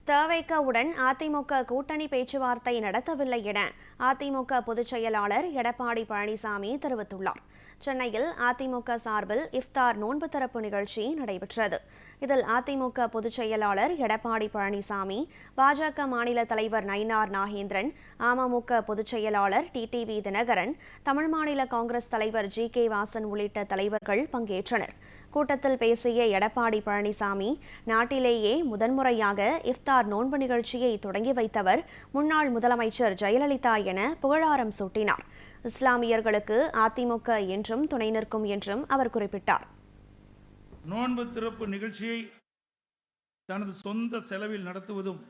தவேகவுடன் அதிமுக கூட்டணி பேச்சுவார்த்தை நடத்தவில்லை என அதிமுக பொதுச் செயலாளர் எடப்பாடி பழனிசாமி தெரிவித்துள்ளார். சென்னையில் அதிமுக சார்பில் இஃப்தார் நோன்பு திறப்பு நிகழ்ச்சி நடைபெற்றது. இதில் அதிமுக பொதுச் செயலாளர் எடப்பாடி பழனிசாமி, பாஜக மாநில தலைவர் நயினார் நாகேந்திரன், அமமுக பொதுச் செயலாளர் டிடிவி தினகரன், தமிழ் மாநில காங்கிரஸ் தலைவர் ஜி.கே. வாசன் உள்ளிட்ட தலைவர்கள் பங்கேற்றனர். கூட்டத்தில் பேசிய எடப்பாடி பழனிசாமி, நாட்டிலேயே முதன்முறையாக இஃப்தார் நோன்பு நிகழ்ச்சியை தொடங்கி வைத்தவர் முன்னாள் முதலமைச்சர் ஜெயலலிதா என புகழாரம் சூட்டினார். இஸ்லாமியர்களுக்கு அதிமுக என்றும் துணை நிற்கும் என்றும் அவர் குறிப்பிட்டார். நோன்பு திறப்பு நிகழ்ச்சியை தனது சொந்த செலவில் நடத்துவதும்,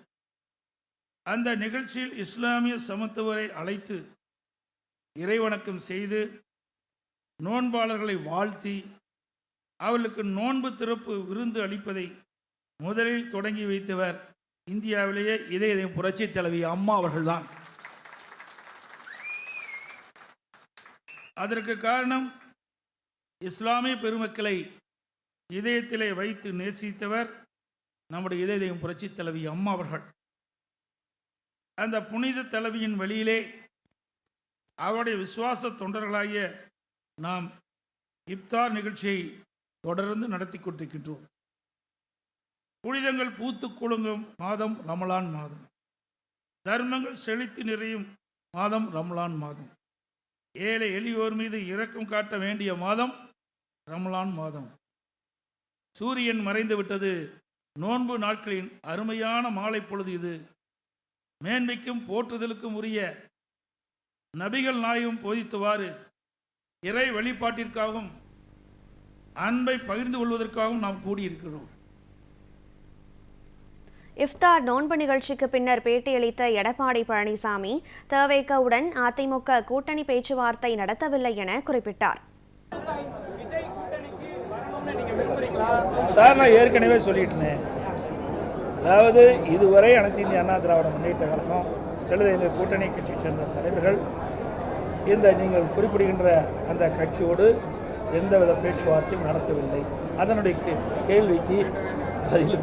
அந்த நிகழ்ச்சியில் இஸ்லாமிய சமத்துவரை அழைத்து இறைவணக்கம் செய்து நோன்பாளர்களை வாழ்த்தி அவர்களுக்கு நோன்பு திறப்பு விருந்து அளிப்பதை முதலில் தொடங்கி வைத்தவர் இந்தியாவிலேயே இதய புரட்சி தலைவி அம்மா அவர்கள்தான். அதற்கு காரணம், இஸ்லாமிய பெருமக்களை இதயத்திலே வைத்து நேசித்தவர் நம்முடைய இதயம் புரட்சி தலைவி அம்மா அவர்கள். அந்த புனித தலைவியின் வழியிலே அவருடைய விசுவாச தொண்டர்களாகிய நாம் இஃப்தார் நிகழ்ச்சியை தொடர்ந்து நடத்தி கொண்டிருக்கின்றோம். புனிதங்கள் பூத்து குலுங்கும் மாதம் ரமலான் மாதம், தர்மங்கள் செழித்து நிறையும் மாதம் ரமலான் மாதம், ஏழை எளியோர் மீது இரக்கம் காட்ட வேண்டிய மாதம் ரமலான் மாதம். சூரியன் மறைந்து விட்டது, நோன்பு நாட்களின் அருமையான மாலை பொழுது இது. மேன்மைக்கும் போற்றுதலுக்கும் உரிய நபிகள் நாயகம் போதித்தவாறு இறை வழிபாட்டிற்காகவும் அன்பை பகிர்ந்து கொள்வதற்காகவும் நாம் கூடியிருக்கிறோம். இஃப்தார் நோன்பு நிகழ்ச்சிக்கு பின்னர் பேட்டியளித்த எடப்பாடி பழனிசாமி, தவேகவுடன் அதிமுக கூட்டணி பேச்சுவார்த்தை நடத்தவில்லை என குறிப்பிட்டார். சார், நான் ஏற்கனவே சொல்லிட்டேன். அதாவது இதுவரை அனைத்து இந்திய அண்ணா திராவிட முன்னேற்ற கழகம் அல்லது எங்கள் கூட்டணி கட்சியை சேர்ந்த தலைவர்கள் இந்த நீங்கள் குறிப்பிடுகின்ற அந்த கட்சியோடு எந்தவித பேச்சுவார்த்தையும் நடத்தவில்லை. அதனுடைய கேள்விக்கு பதில்